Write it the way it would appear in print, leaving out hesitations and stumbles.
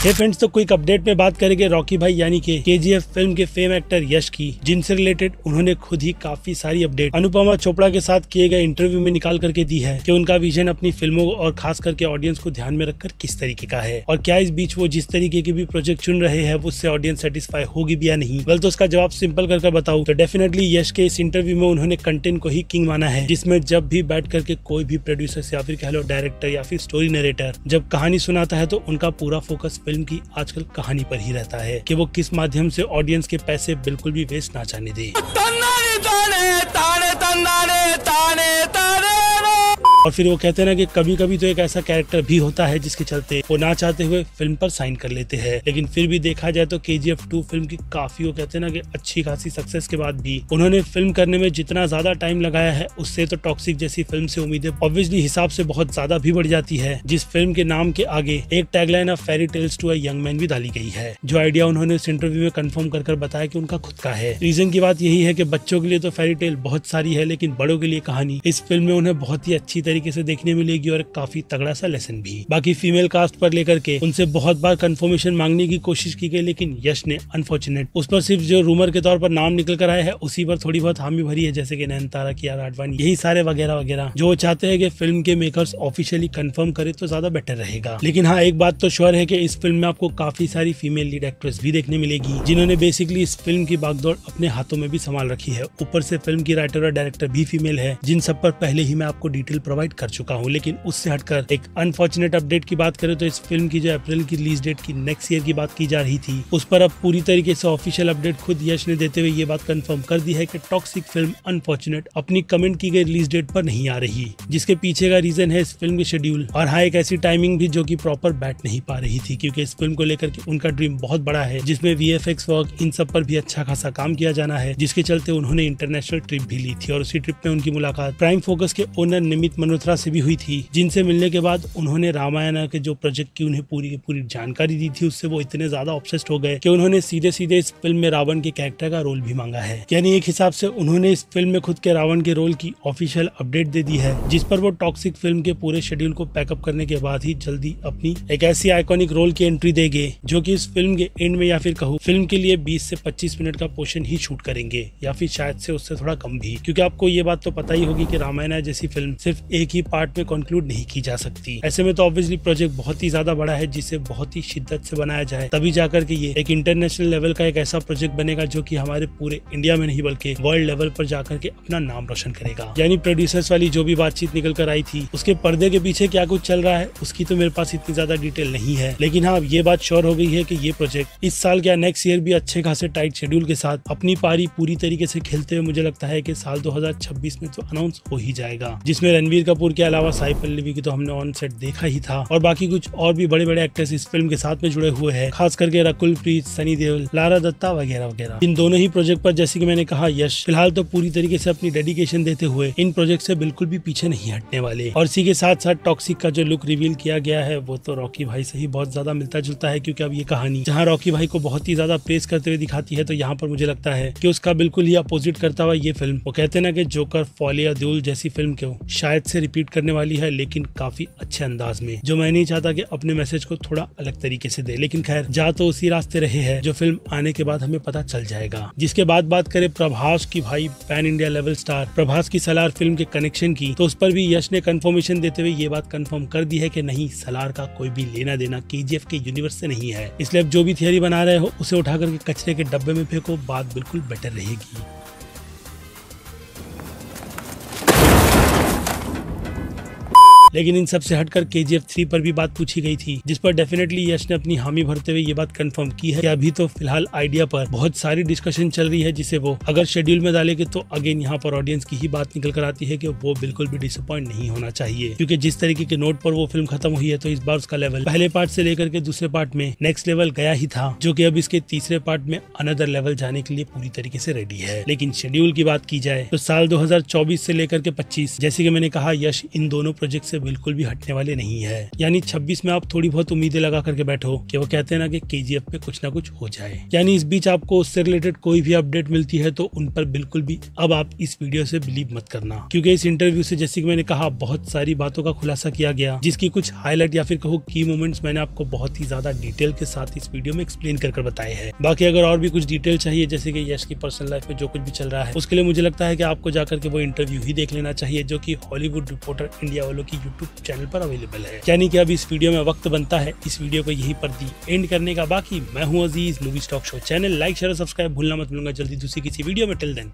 हे friends, तो quick update में बात करेंगे रॉकी भाई यानी कि केजीएफ फिल्म के फेम एक्टर यश की, जिनसे रिलेटेड उन्होंने खुद ही काफी सारी अपडेट अनुपमा चोपड़ा के साथ किए गए इंटरव्यू में निकाल करके दी है कि उनका विजन अपनी फिल्मों और खास करके ऑडियंस को ध्यान में रखकर किस तरीके का है और क्या इस बीच वो जिस तरीके के भी प्रोजेक्ट चुन रहे हैं उससे ऑडियंस सेटिस्फाई होगी भी या नहीं। वेल, तो उसका जवाब सिंपल कर बताऊं तो डेफिनेटली यश के इस इंटरव्यू में उन्होंने कंटेंट को ही किंग माना है, जिसमें जब भी बैठ करके कोई भी प्रोड्यूसर या फिर कह लो डायरेक्टर या फिर स्टोरी नरेटर जब कहानी सुनाता है तो उनका पूरा फोकस फिल्म की आजकल कहानी पर ही रहता है कि वो किस माध्यम से ऑडियंस के पैसे बिल्कुल भी वेस्ट ना जाने दे। और फिर वो कहते हैं ना कि कभी कभी तो एक ऐसा कैरेक्टर भी होता है जिसके चलते वो ना चाहते हुए फिल्म पर साइन कर लेते हैं, लेकिन फिर भी देखा जाए तो KGF 2 फिल्म की काफी वो कहते हैं ना कि अच्छी खासी सक्सेस के बाद भी उन्होंने फिल्म करने में जितना ज्यादा टाइम लगाया है उससे तो टॉक्सिक जैसी फिल्म से उम्मीदें ऑब्वियसली हिसाब से बहुत ज्यादा भी बढ़ जाती है, जिस फिल्म के नाम के आगे एक tagline of fairy tales to a young man भी डाली गई है, जो आइडिया उन्होंने इस इंटरव्यू में कंफर्म कर बताया कि उनका खुद का है। रीजन की बात यही है कि बच्चों के लिए तो फेरी टेल बहुत सारी है, लेकिन बड़ों के लिए कहानी इस फिल्म में उन्हें बहुत ही अच्छी तरीके से देखने मिलेगी और काफी तगड़ा सा लेसन भी। बाकी फीमेल कास्ट पर लेकर के उनसे बहुत बार कंफर्मेशन मांगने की कोशिश की गई, लेकिन यश ने अनफॉर्चुनेट उस पर सिर्फ जो रूमर के तौर पर नाम निकल कर आया है उसी पर थोड़ी बहुत हामी भरी है, जैसे कि नयनतारा, कियारा आडवाणी, यही सारे वगैरह वगैरह जो चाहते हैं कि फिल्म के मेकर्स ऑफिशियली कंफर्म करे तो ज्यादा बेटर रहेगा। लेकिन हाँ, एक बात तो श्योर है कि इस फिल्म में आपको काफी सारी फीमेल लीड एक्ट्रेस भी देखने मिलेगी, जिन्होंने बेसिकली इस फिल्म की बागडोर अपने हाथों में भी संभाल रखी है। ऊपर से फिल्म की राइटर और डायरेक्टर भी फीमेल है, जिन सब पर पहले ही मैं आपको डिटेल प्रोवाइड कर चुका हूँ। लेकिन उससे हटकर एक अनफॉर्चुनेट अपडेट की बात करें तो इस फिल्म की जो अप्रैल की रिलीज डेट की नेक्स्ट ईयर की बात की जा रही थी, उस पर अब पूरी तरीके से ऑफिशियल अपडेट खुद यश ने देते हुए ये बात कंफर्म कर दी है कि टॉक्सिक फिल्म अनफॉर्चुनेट अपनी कमेंट की गई रिलीज डेट पर नहीं आ रही, जिसके पीछे का रीजन है इस फिल्म के शेड्यूल और हाँ, एक ऐसी टाइमिंग भी जो कि प्रॉपर बैठ नहीं पा रही थी, क्योंकि इस फिल्म को लेकर के उनका ड्रीम बहुत बड़ा है, जिसमें VFX वर्क इन सब पर भी अच्छा खासा काम किया जाना है, जिसके चलते उन्होंने इंटरनेशनल ट्रिप भी ली थी और उसी ट्रिप में उनकी मुलाकात प्राइम फोकस के ओनर निमित मल्होत्रा से भी हुई थी, जिनसे मिलने के बाद उन्होंने रामायण के जो प्रोजेक्ट की उन्हें पूरी की पूरी जानकारी दी थी, उससे वो इतने ज्यादा ऑब्सेस्ड हो गए कि उन्होंने सीधे सीधे इस फिल्म में रावण के कैरेक्टर का रोल भी मांगा है। यानी एक हिसाब से उन्होंने इस फिल्म में खुद के रावण के रोल की ऑफिशियल अपडेट दे दी है, जिस पर वो टॉक्सिक फिल्म के पूरे शेड्यूल को पैकअप करने के बाद ही जल्दी अपनी एक ऐसी आइकॉनिक रोल की एंट्री देंगे जो कि इस फिल्म के एंड में या फिर कहूँ फिल्म के लिए 20 से 25 मिनट का पोर्शन ही शूट करेंगे, या फिर शायद से उससे थोड़ा कम भी, क्योंकि आपको ये बात तो पता ही होगी कि रामायण जैसी फिल्म सिर्फ एक ही पार्ट में कंक्लूड नहीं की जा सकती। ऐसे में तो ऑब्वियसली प्रोजेक्ट बहुत ही ज्यादा बड़ा है, जिसे बहुत ही शिद्दत से बनाया जाए तभी जाकर के ये एक इंटरनेशनल लेवल का एक ऐसा प्रोजेक्ट बनेगा जो कि हमारे पूरे इंडिया में नहीं बल्कि वर्ल्ड लेवल पर जाकर के अपना नाम रोशन करेगा। यानी प्रोड्यूसर्स वाली जो भी बातचीत निकल कर आई थी उसके पर्दे के पीछे क्या कुछ चल रहा है उसकी तो मेरे पास इतनी ज्यादा डिटेल नहीं है, लेकिन हाँ, ये बात श्योर हो गई है कि ये प्रोजेक्ट इस साल या नेक्स्ट ईयर भी अच्छे खासे टाइट शेड्यूल के साथ अपनी पारी पूरी तरीके से खेलते हुए मुझे लगता है कि साल 2026 में तो अनाउंस हो ही जाएगा, जिसमें रणवीर कपूर के अलावा साई पल्लवी की तो हमने ऑन सेट देखा ही था और बाकी कुछ और भी बड़े बड़े एक्टर्स इस फिल्म के साथ में जुड़े हुए हैं, खास करके रकुल प्रीत, सनी देओल, लारा दत्ता वगैरह वगैरह। इन दोनों ही प्रोजेक्ट पर जैसे कि मैंने कहा, यश फिलहाल तो पूरी तरीके से अपनी डेडिकेशन देते हुए इन प्रोजेक्ट से बिल्कुल भी पीछे नहीं हटने वाले। और इसी के साथ साथ टॉक्सिक का जो लुक रिवील किया गया है वो तो रॉकी भाई से ही बहुत ज्यादा मिलता जुलता है, क्योंकि अब ये कहानी जहाँ रॉकी भाई को बहुत ही ज्यादा प्रेस करते हुए दिखाती है, तो यहाँ पर मुझे लगता है कि उसका बिल्कुल ही अपोजिट करता हुआ ये फिल्म, वो कहते हैं ना कि जोकर, फॉले या ड्यूल जैसी फिल्म क्यों शायद से रिपीट करने वाली है, लेकिन काफी अच्छे अंदाज में, जो मैं नहीं चाहता कि अपने मैसेज को थोड़ा अलग तरीके से दे। लेकिन खैर, जा तो उसी रास्ते रहे हैं जो फिल्म आने के बाद हमें पता चल जाएगा। जिसके बाद बात करें प्रभास की, भाई pan India level star Prabhas की सलार फिल्म के कनेक्शन की, तो उस पर भी यश ने कंफर्मेशन देते हुए ये बात कंफर्म कर दी है कि नहीं, सलार का कोई भी लेना देना KGF के यूनिवर्स से नहीं है, इसलिए अब जो भी थियरी बना रहे हो उसे उठा करके कचरे के डब्बे में फेंको, बात बिल्कुल बेटर रहेगी। लेकिन इन सब से हटकर KGF 3 पर भी बात पूछी गई थी, जिस पर डेफिनेटली यश ने अपनी हामी भरते हुए ये बात कंफर्म की है कि अभी तो फिलहाल आइडिया पर बहुत सारी डिस्कशन चल रही है, जिसे वो अगर शेड्यूल में डालेंगे तो अगेन यहाँ पर ऑडियंस की ही बात निकल कर आती है कि वो बिल्कुल भी डिसअपॉइंट नहीं होना चाहिए, क्योंकि जिस तरीके के नोट पर वो फिल्म खत्म हुई है तो इस बार उसका लेवल पहले पार्ट से लेकर के दूसरे पार्ट में नेक्स्ट लेवल गया ही था, जो कि अब इसके तीसरे पार्ट में अनदर लेवल जाने के लिए पूरी तरीके से रेडी है। लेकिन शेड्यूल की बात की जाए तो साल 2024 से लेकर के 25, जैसे कि मैंने कहा, यश इन दोनों प्रोजेक्ट से बिल्कुल भी हटने वाले नहीं है। यानी 26 में आप थोड़ी बहुत उम्मीदें लगा करके बैठो कि वो कहते हैं ना कि KGF पे कुछ ना कुछ हो जाए। यानी इस बीच आपको उससे रिलेटेड कोई भी अपडेट मिलती है तो उन पर बिल्कुल भी अब आप इस वीडियो से बिलीव मत करना, क्योंकि इस इंटरव्यू से जैसे कि मैंने कहा बहुत सारी बातों का खुलासा किया गया, जिसकी कुछ हाईलाइट या फिर कहो की मोमेंट्स मैंने आपको बहुत ही ज्यादा डिटेल के साथ इस वीडियो में एक्सप्लेन कर बताए हैं। बाकी अगर और भी कुछ डिटेल चाहिए, जैसे कि यश की पर्सनल लाइफ में जो कुछ भी चल रहा है, उसके लिए मुझे लगता है कि आपको जाकर के वो इंटरव्यू ही देख लेना चाहिए, जो कि हॉलीवुड रिपोर्टर इंडिया वालों की यूट्यूब चैनल पर अवेलेबल है। यानी कि अब इस वीडियो में वक्त बनता है इस वीडियो को यहीं पर एंड करने का। बाकी मैं हूं Aziz, movie stock show channel like share subscribe भूलना मत भूलूंगा। जल्दी दूसरी किसी वीडियो में, टिल देन